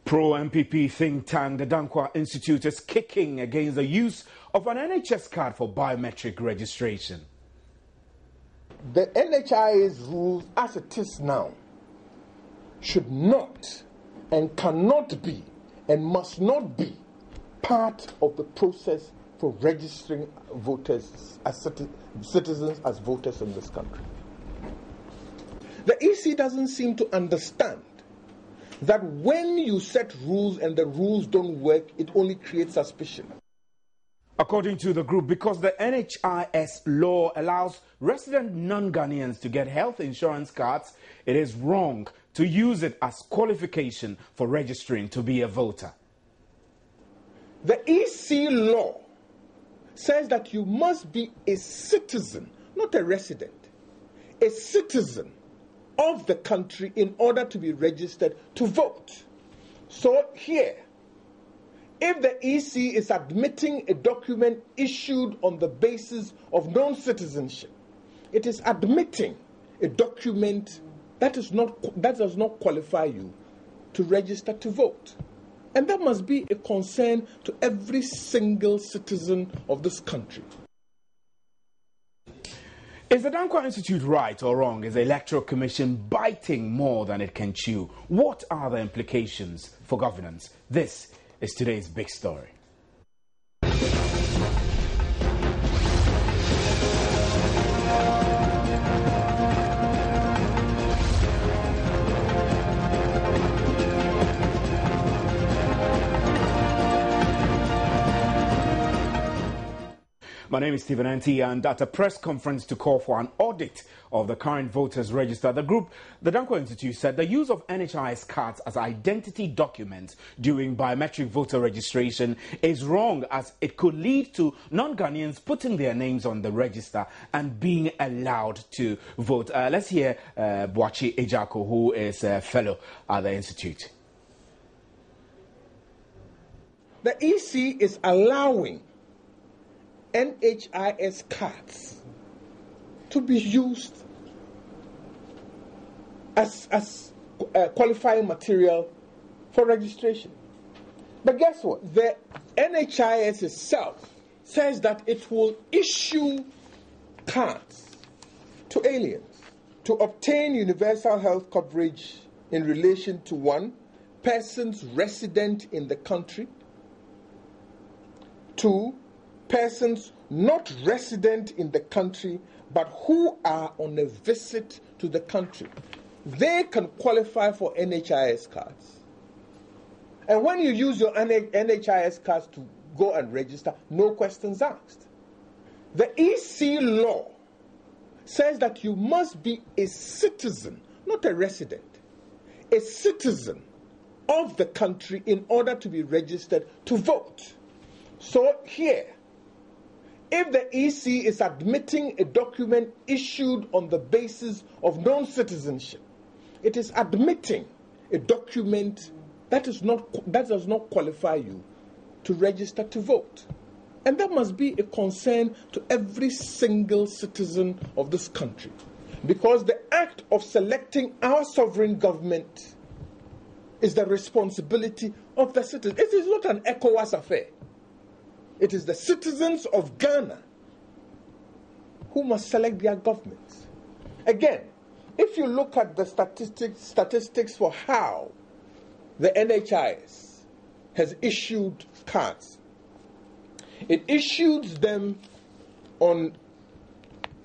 Pro-MPP think tank, the Danquah Institute, is kicking against the use of an NHS card for biometric registration. The NHIS rules as it is now should not and cannot be and must not be part of the process for registering voters as citizens as voters in this country. The EC doesn't seem to understand that when you set rules and the rules don't work, it only creates suspicion. According to the group, because the NHIS law allows resident non-Ghanaians to get health insurance cards, it is wrong to use it as qualification for registering to be a voter. The EC law says that you must be a citizen, not a resident, a citizen of the country in order to be registered to vote. So here, if the EC is admitting a document issued on the basis of non-citizenship, it is admitting a document that does not qualify you to register to vote. And that must be a concern to every single citizen of this country. Is the Danquah Institute right or wrong? Is the Electoral Commission biting more than it can chew? What are the implications for governance? This is today's big story. My name is Stephen Anti, and at a press conference to call for an audit of the current voters register, the Danquah Institute, said the use of NHIS cards as identity documents during biometric voter registration is wrong, as it could lead to non-Ghanaians putting their names on the register and being allowed to vote. Let's hear Boachi Ejako, who is a fellow at the Institute. The EC is allowing NHIS cards to be used as qualifying material for registration. But guess what? The NHIS itself says that it will issue cards to aliens to obtain universal health coverage in relation to 1, persons resident in the country, 2, persons not resident in the country but who are on a visit to the country. They can qualify for NHIS cards. And when you use your NHIS cards to go and register, no questions asked. The EC law says that you must be a citizen, not a resident, a citizen of the country in order to be registered to vote. So here, if the EC is admitting a document issued on the basis of non-citizenship, it is admitting a document that does not qualify you to register to vote. And that must be a concern to every single citizen of this country. Because the act of selecting our sovereign government is the responsibility of the citizens. It is not an ECOWAS affair. It is the citizens of Ghana who must select their governments. Again, if you look at the statistics for how the NHIS has issued cards, it issues them on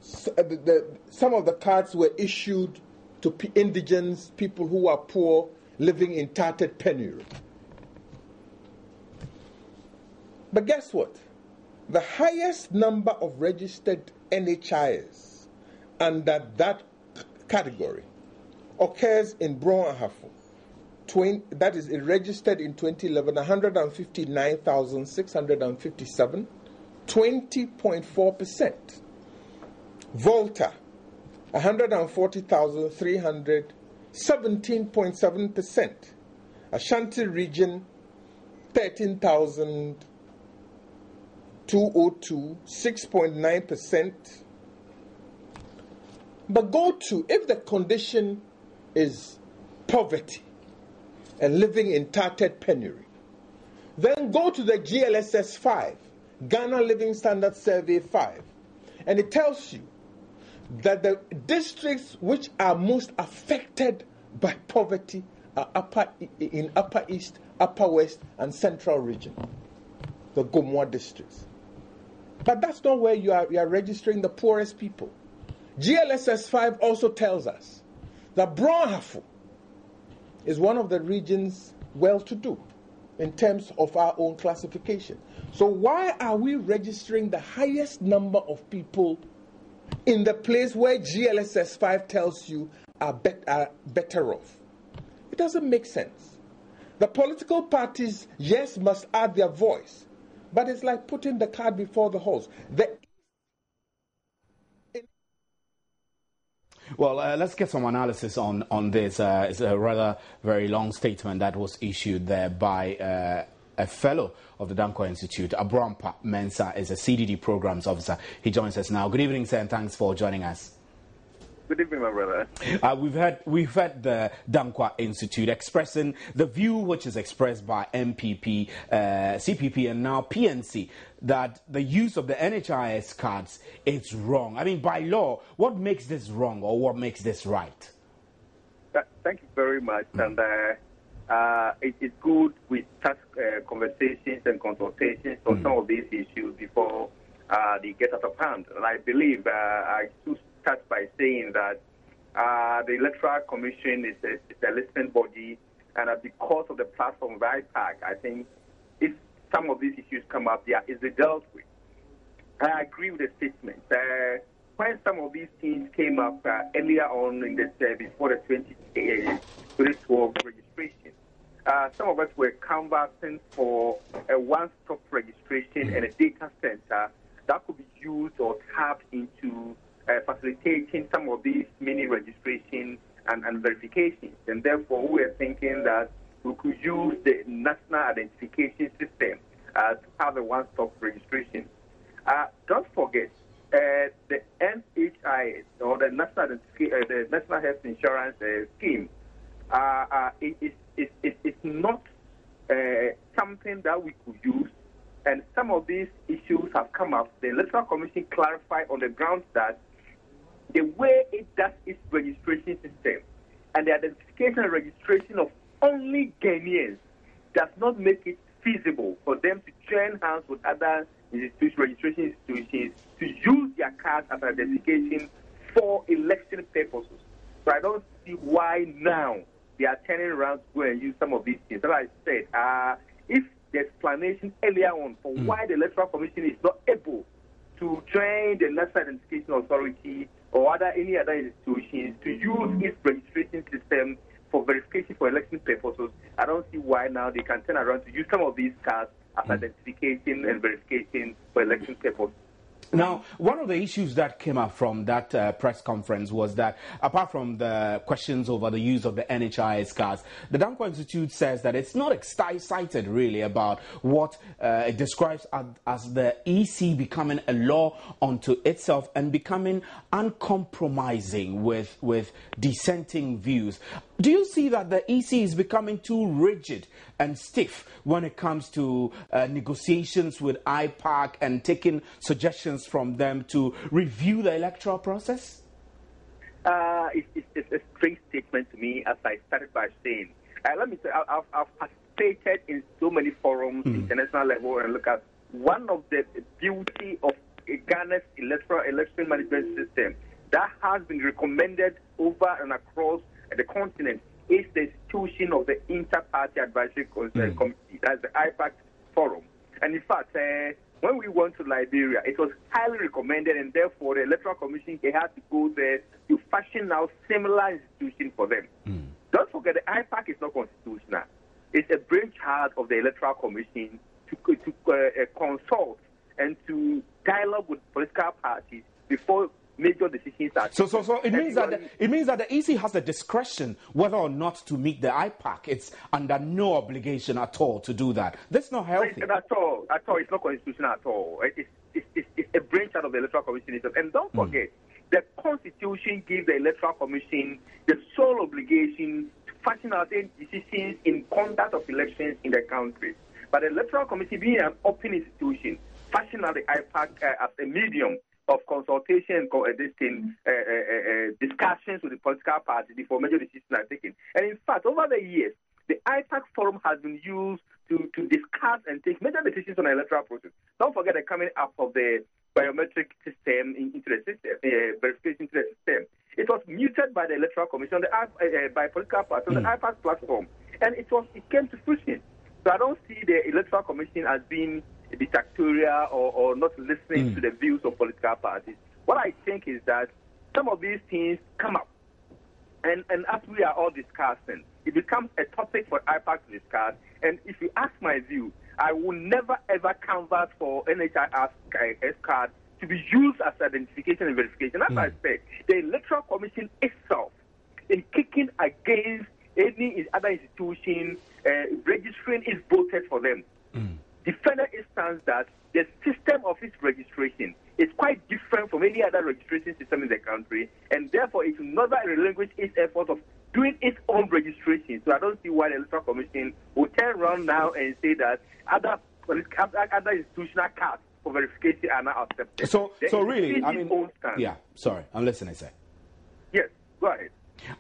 some of the cards were issued to indigents, people who are poor, living in tattered penury. But guess what? The highest number of registered NHIS under that category occurs in Bron and Hafo. That is, it registered in 2011, 159,657, 20.4%. Volta, 140,300, 17.7%. Ashanti region, 13,202, 6.9%. But go to, if the condition is poverty, and living in tattered penury. Then go to the GLSS 5, Ghana Living Standard Survey 5, and it tells you that the districts which are most affected by poverty are in Upper East, Upper West, and Central Region, the Gomoa districts. But that's not where you are registering the poorest people. GLSS 5 also tells us that Brong-Ahafo is one of the regions well-to-do in terms of our own classification. So why are we registering the highest number of people in the place where GLSS 5 tells you are better off? It doesn't make sense. The political parties, yes, must add their voice, but it's like putting the cart before the horse. Well, let's get some analysis on this. It's a rather very long statement that was issued there by a fellow of the Danquah Institute. Abrampa Mensah is a CDD programs officer. He joins us now. Good evening, sir, and thanks for joining us. Good evening, my brother. We've heard the Danquah Institute expressing the view which is expressed by MPP, CPP, and now PNC that the use of the NHIS cards is wrong. I mean, by law, what makes this wrong or what makes this right? Thank you very much. And it's good we start conversations and consultations on some of these issues before they get out of hand. And I believe I should start by saying that the Electoral Commission is a listening body, and because of the platform of IPAC, I think if some of these issues come up, they are easily dealt with. I agree with the statement. When some of these things came up earlier on in the before the 2012 registration, some of us were canvassing for a one-stop registration and a data center that could be used or tapped into facilitating some of these mini registration and verifications. And therefore, we are thinking that we could use the national identification system to have a one-stop registration. Don't forget, the NHIS, or the National Health Insurance Scheme, it's not something that we could use. And some of these issues have come up. The Electoral Commission clarified on the grounds that the way it does its registration system and the identification and registration of only Ghanaians does not make it feasible for them to join hands with other registration institutions to use their cards as identification for election purposes. So I don't see why now they are turning around to go and use some of these things. As I said, if the explanation earlier on for why the Electoral Commission is not able to join the National Identification Authority or any other institutions to use its registration system for verification for election purposes, I don't see why now they can turn around to use some of these cards as identification and verification for election purposes. Now, one of the issues that came up from that press conference was that, apart from the questions over the use of the NHIS cards, the Danquah Institute says that it's not excited really about what it describes as the EC becoming a law unto itself and becoming uncompromising with dissenting views. Do you see that the EC is becoming too rigid and stiff when it comes to negotiations with IPAC and taking suggestions from them to review the electoral process? It's a strange statement to me, as I started by saying. Let me say, I've participated in so many forums, international level, and look at one of the beauty of Ghana's election management system that has been recommended over and across the continent is the institution of the Inter-Party Advisory Committee, that's the IPAC Forum. And in fact, when we went to Liberia, it was highly recommended, and therefore the Electoral Commission had to go there to fashion out similar institutions for them. Don't forget, the IPAC is not constitutional. It's a brainchild of the Electoral Commission to consult and to dialogue with political parties before major decisions are taken. So it means that the EC has the discretion whether or not to meet the IPAC. It's under no obligation at all to do that. That's not healthy. At all. It's not constitutional at all. It's a brainchild of the Electoral Commission itself. And don't forget, the Constitution gives the Electoral Commission the sole obligation to fashion our decisions in conduct of elections in the country. But the Electoral Commission, being an open institution, fashion out the IPAC as a medium of consultation, discussions with the political parties before major decisions are taken. And in fact, over the years, the IPAC forum has been used to discuss and take major decisions on the electoral process. Don't forget the coming up of the biometric system into the system, verification into the system. It was muted by the Electoral Commission, by political parties on the IPAC platform, and it came to fruition. So I don't see the Electoral Commission as being dictatorial or not listening to the views of political parties. What I think is that some of these things come up, and as we are all discussing, it becomes a topic for IPAC to discuss. And if you ask my view, I will never ever canvass for NHIS card to be used as identification and verification. As I said, the Electoral Commission itself, in kicking against any other institution registering its voters for them, defended its stance that the system of its registration is quite different from any other registration system in the country, and therefore it will never relinquish its effort of doing its own registration. So I don't see why the Electoral Commission will turn around now and say that other institutional cards for verification are not accepted. So really, I mean, yeah, sorry, I'm listening, sir. Yes, go ahead.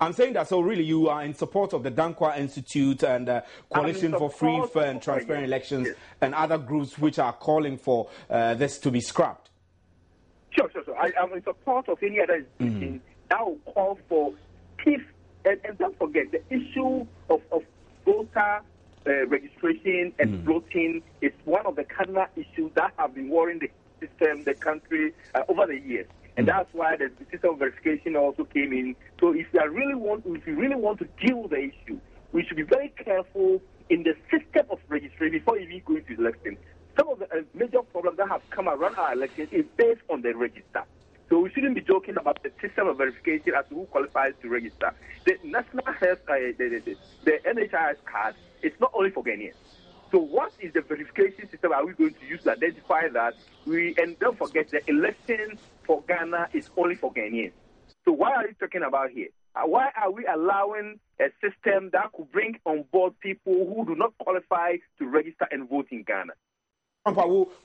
I'm saying that, so really you are in support of the Danquah Institute and Coalition for Free, Fair and Transparent Elections and other groups which are calling for this to be scrapped. Sure. I am in support of any other institution that will call for peace. And don't forget, the issue of voter registration and voting is one of the cardinal issues that have been worrying the system, the country, over the years. And that's why the system of verification also came in. So if you really want to deal with the issue, we should be very careful in the system of registration before even going to election. Some of the major problems that have come around our elections is based on the register. So we shouldn't be joking about the system of verification as to who qualifies to register. The National Health, the NHIS card, it's not only for Ghanaians. So what is the verification system are we going to use to identify that? And don't forget, the election for Ghana is only for Ghanaians. So why are you talking about here? Why are we allowing a system that could bring on board people who do not qualify to register and vote in Ghana?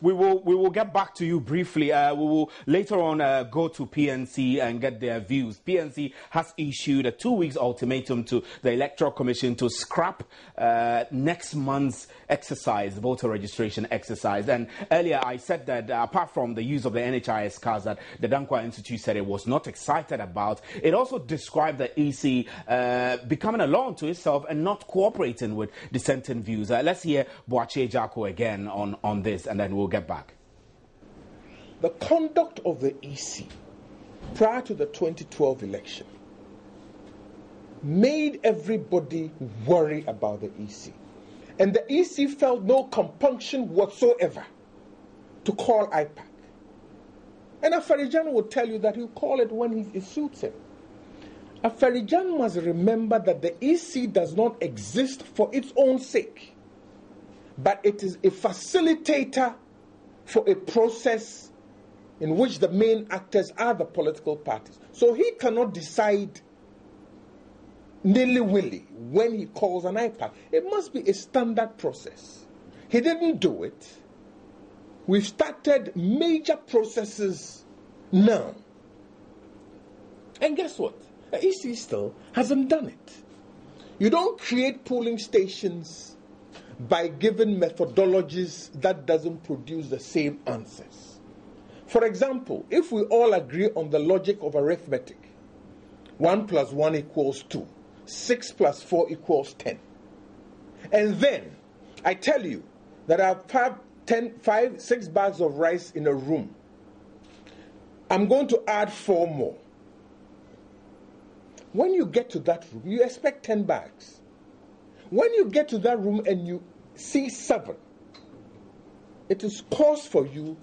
We will get back to you briefly. We will later on go to PNC and get their views. PNC has issued a 2-week ultimatum to the Electoral Commission to scrap next month's voter registration exercise. And earlier I said that apart from the use of the NHIS cards that the Danquah Institute said it was not excited about, it also described the EC becoming a law unto itself and not cooperating with dissenting views. Let's hear Boache Jako again on this, and then we'll get back. The conduct of the EC prior to the 2012 election made everybody worry about the EC. And the EC felt no compunction whatsoever to call IPAC. And Afarijan will tell you that he'll call it when it suits him. Afarijan must remember that the EC does not exist for its own sake, but it is a facilitator for a process in which the main actors are the political parties. So he cannot decide nilly-willy when he calls an IPAC. It must be a standard process. He didn't do it. We've started major processes now. And guess what? The EC still hasn't done it. You don't create polling stations by giving methodologies that doesn't produce the same answers. For example, if we all agree on the logic of arithmetic, 1 + 1 = 2, 6 + 4 = 10. And then I tell you that I have 6 bags of rice in a room. I'm going to add 4 more. When you get to that room, you expect 10 bags. When you get to that room and you see 7, it is cause for you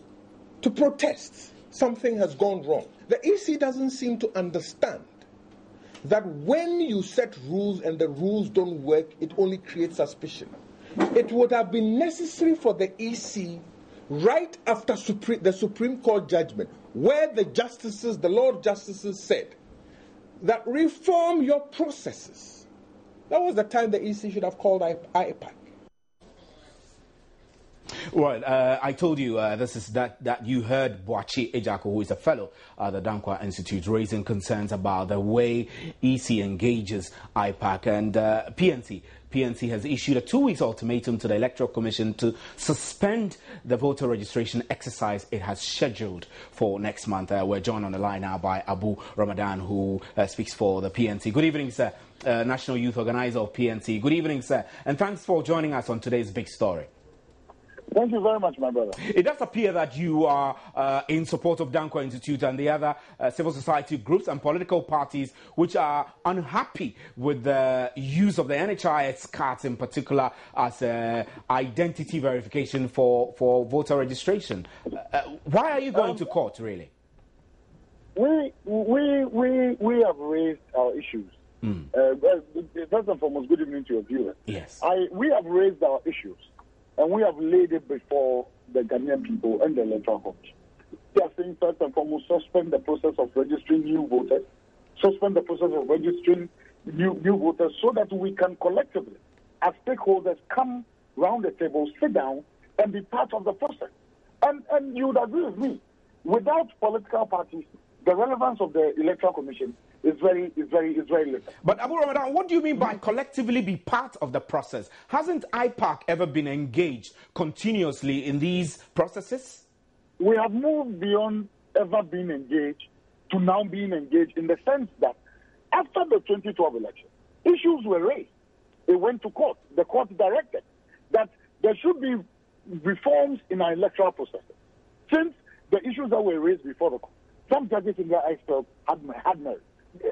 to protest. Something has gone wrong. The EC doesn't seem to understand that when you set rules and the rules don't work, it only creates suspicion. It would have been necessary for the EC, right after the Supreme Court judgment, where the Lord Justices said that reform your processes. That was the time the EC should have called IPAC. Well, I told you this is that you heard Boachi Ejako, who is a fellow at the Danquah Institute, raising concerns about the way EC engages IPAC and PNC. PNC has issued a 2-week ultimatum to the Electoral Commission to suspend the voter registration exercise it has scheduled for next month. We're joined on the line now by Abu Ramadan, who speaks for the PNC. Good evening, sir. National Youth Organizer of PNC. Good evening, sir. And thanks for joining us on today's big story. Thank you very much, my brother. It does appear that you are in support of Danquah Institute and the other civil society groups and political parties which are unhappy with the use of the NHIS cards in particular as identity verification for voter registration. Why are you going to court, really? We have raised our issues. First and foremost, good evening to your viewers. Yes. We have raised our issues. And we have laid it before the Ghanaian people and the Electoral Commission. They are saying, first and foremost, suspend the process of registering new voters, suspend the process of registering new voters so that we can collectively, as stakeholders, come round the table, sit down, and be part of the process. And you would agree with me, without political parties, the relevance of the Electoral Commission is very little. But Abu Ramadan, what do you mean by collectively be part of the process? Hasn't IPAC ever been engaged continuously in these processes? We have moved beyond ever being engaged to now being engaged in the sense that after the 2012 election, issues were raised. It went to court. The court directed that there should be reforms in our electoral processes. Since the issues that were raised before the court, some judges in their eyes felt had merit.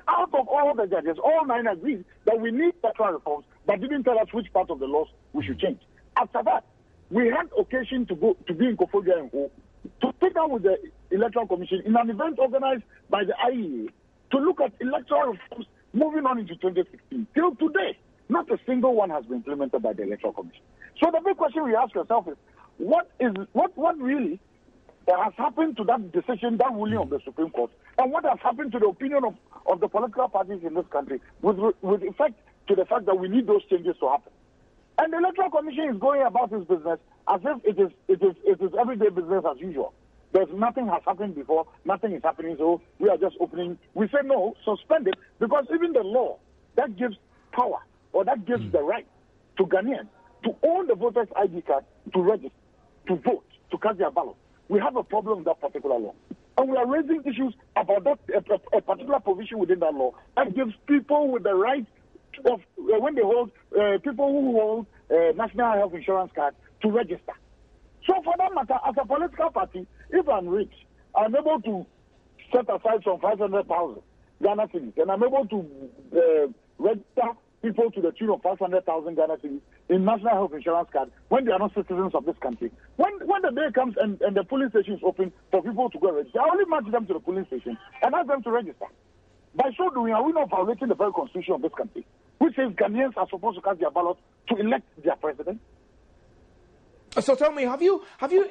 Out of all the judges, all 9 agreed that we need electoral reforms, but didn't tell us which part of the laws we should change. After that, we had occasion to go to be in Kofodia and Ho to sit down with the Electoral Commission in an event organized by the IEA to look at electoral reforms moving on into 2016. Till today, not a single one has been implemented by the Electoral Commission. So the big question we ask ourselves is, what really has happened to that decision, that ruling of the Supreme Court, and what has happened to the opinion of the political parties in this country with effect to the fact that we need those changes to happen? And the Electoral Commission is going about its business as if it is everyday business as usual. There's nothing has happened before, nothing is happening, so we are just opening. We say no, suspend it, because even the law that gives power or that gives the right to Ghanaians to own the voter's ID card, to register, to vote, to cast their ballot, we have a problem with that particular law. And we are raising issues about that a particular provision within that law that gives people with the right of when they hold people who hold national health insurance card to register. So for that matter, as a political party, if I'm rich, I'm able to set aside some 500,000 Ghana cedis, and I'm able to register people to the tune of 500,000 Ghana cedis in national health insurance card when they are not citizens of this country. When the day comes and the polling station is open for people to go register, I only match them to the polling station and ask them to register. By so doing, are we not violating the very constitution of this country, which says Ghanaians are supposed to cast their ballot to elect their president? So tell me, have you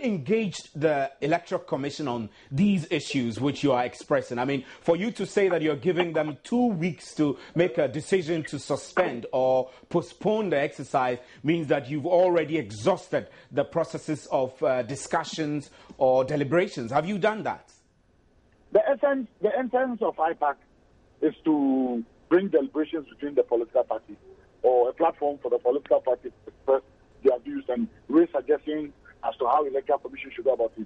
engaged the Electoral Commission on these issues which you are expressing? I mean, for you to say that you're giving them 2 weeks to make a decision to suspend or postpone the exercise means that you've already exhausted the processes of discussions or deliberations. Have you done that? The essence of IPAC is to bring deliberations between the political parties, or a platform for the political parties to express their views and raise suggestions as to how Electoral Commission should go about it.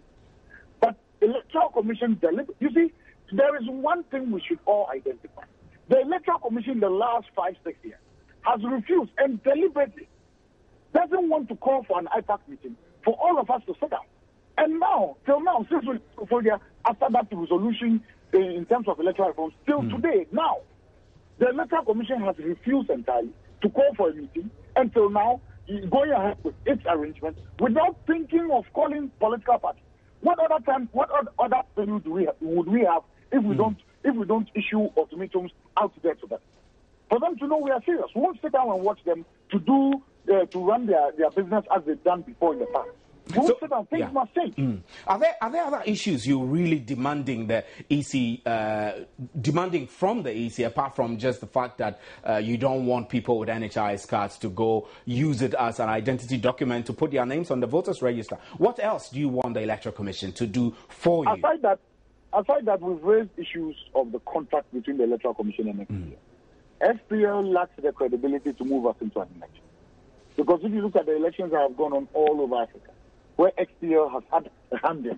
But Electoral Commission, you see, there is one thing we should all identify. The Electoral Commission in the last 5-6 years has refused and deliberately doesn't want to call for an IPAC meeting for all of us to sit down. And now, till now, since after that resolution in terms of electoral reforms, till today, now, the Electoral Commission has refused entirely to call for a meeting until now, going ahead with its arrangement without thinking of calling political parties. What other venue would we have if we don't issue ultimatums out there to them? For them to know we are serious. We won't sit down and watch them to run their business as they've done before in the past. We'll sit and things must change. Are there other issues you're really demanding the EC, demanding from the EC, apart from just the fact that you don't want people with NHIS cards to go use it as an identity document to put their names on the voters register? What else do you want the Electoral Commission to do for you? Aside that, we've raised issues of the contract between the Electoral Commission and FPL. FPL lacks the credibility to move us into an election. Because if you look at the elections that have gone on all over Africa, where XPL has had a hand in,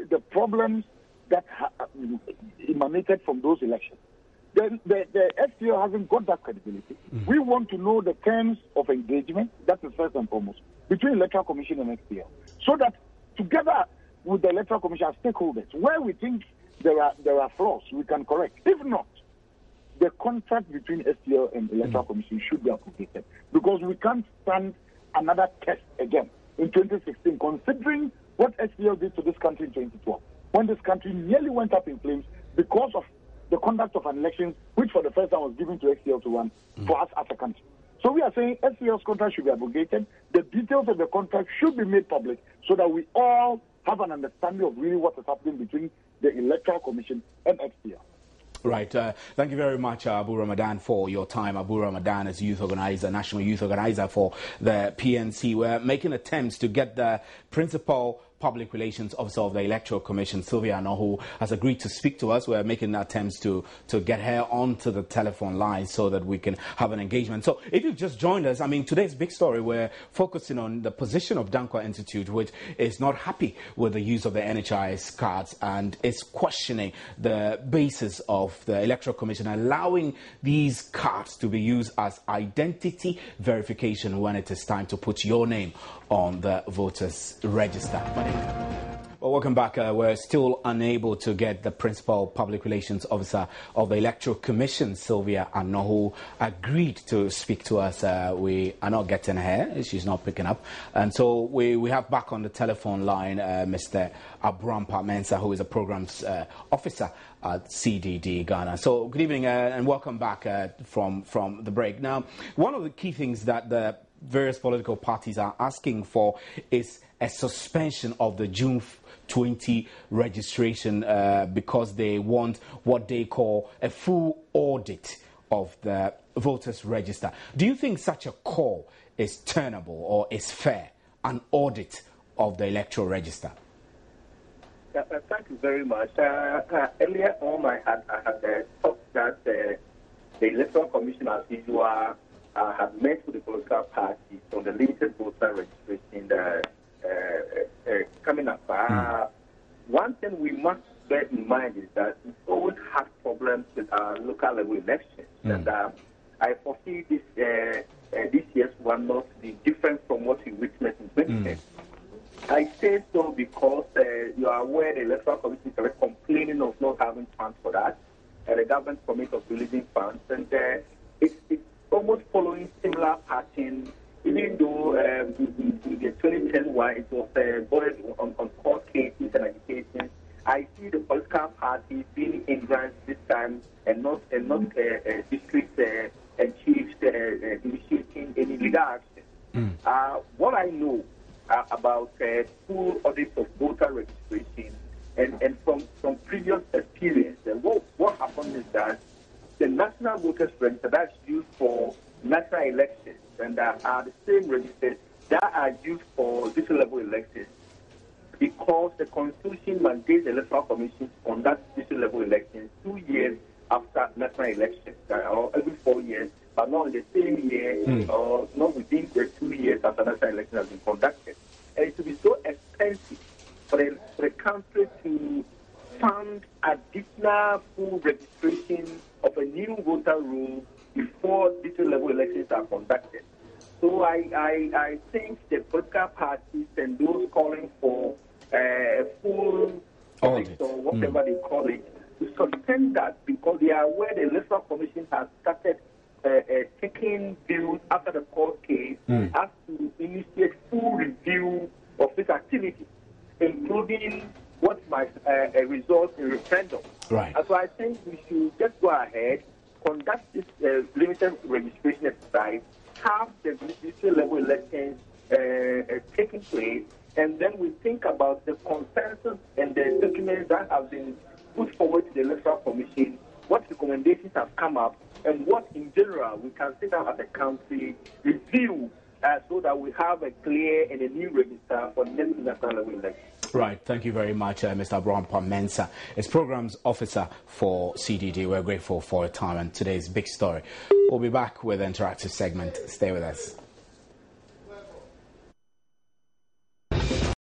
the problems that emanated from those elections, the XPL hasn't got that credibility. We want to know the terms of engagement, that is first and foremost, between Electoral Commission and XPL, so that together with the Electoral Commission as stakeholders, where we think there are flaws, we can correct. If not, the contract between SPL and Electoral Commission should be appropriated, because we can't stand another test again in 2016, considering what SPL did to this country in 2012, when this country nearly went up in flames because of the conduct of an election, which for the first time was given to SPL to run for us as a country. So we are saying SPL's contract should be abrogated. The details of the contract should be made public so that we all have an understanding of really what is happening between the Electoral Commission and XPL. Right. Thank you very much, Abu Ramadan, for your time. Abu Ramadan is youth organizer, national youth organizer for the PNC. We're making attempts to get the principal public relations officer of the Electoral Commission, Sylvia Anohu, has agreed to speak to us. We're making attempts to get her onto the telephone line so that we can have an engagement. So if you've just joined us, I mean, today's big story, we're focusing on the position of Danquah Institute, which is not happy with the use of the NHIS cards and is questioning the basis of the Electoral Commission allowing these cards to be used as identity verification when it is time to put your name on the voters register. Well, welcome back. We're still unable to get the principal public relations officer of the Electoral Commission, Sylvia Anohu, agreed to speak to us. We are not getting her. She's not picking up. And so we have back on the telephone line Mr. Abrampa Mensah, who is a programs officer at CDD Ghana. So good evening and welcome back from the break. Now, one of the key things that the various political parties are asking for is a suspension of the June 20 registration because they want what they call a full audit of the voters register. Do you think such a call is tenable or is fair, an audit of the electoral register? Thank you very much. Earlier on, I had thought that the Electoral Commission, as usual, have met with the political parties on the limited voter registration coming up. One thing we must bear in mind is that we always have problems with our local level elections. And I foresee this year's one not to be different from what we witnessed in 2010. I say so because you are aware the Electoral Commission is complaining of not having funds for that. The government commit of releasing funds. And it's almost following similar pattern, even though in the 2010 one, it was bordered on court cases and agitations. I see the political parties being hindrance this time and not district and chiefs initiating any legal action. What I know about full audits of voter registration and from previous experience, what happened is that the National Voters Register that's used for national elections and are the same registers that are used for district level elections, because the Constitution mandates the Electoral Commission on that district level elections 2 years after national elections, or every 4 years, but not in the same year or not within the 2 years after national election has been conducted. And it will be so expensive for the country to fund additional full registration of a new voter roll before district level elections are conducted. So I think the political parties and those calling for a full audit or whatever they call it, to suspend that, because they are aware the Electoral Commission has started taking bills after the court case as to initiate full review of this activity, including what might result in referendum. Right. So I think we should just go ahead, conduct this limited registration exercise, have the district level elections taking place, and then we think about the consensus and the documents that have been put forward to the Electoral Commission, what recommendations have come up, and what in general we can sit down as a country, review, so that we have a clear and a new register for next national level election. Right, thank you very much, Mr. Abraham Mensah. As Programs Officer for CDD, we're grateful for your time and today's big story. We'll be back with the interactive segment. Stay with us.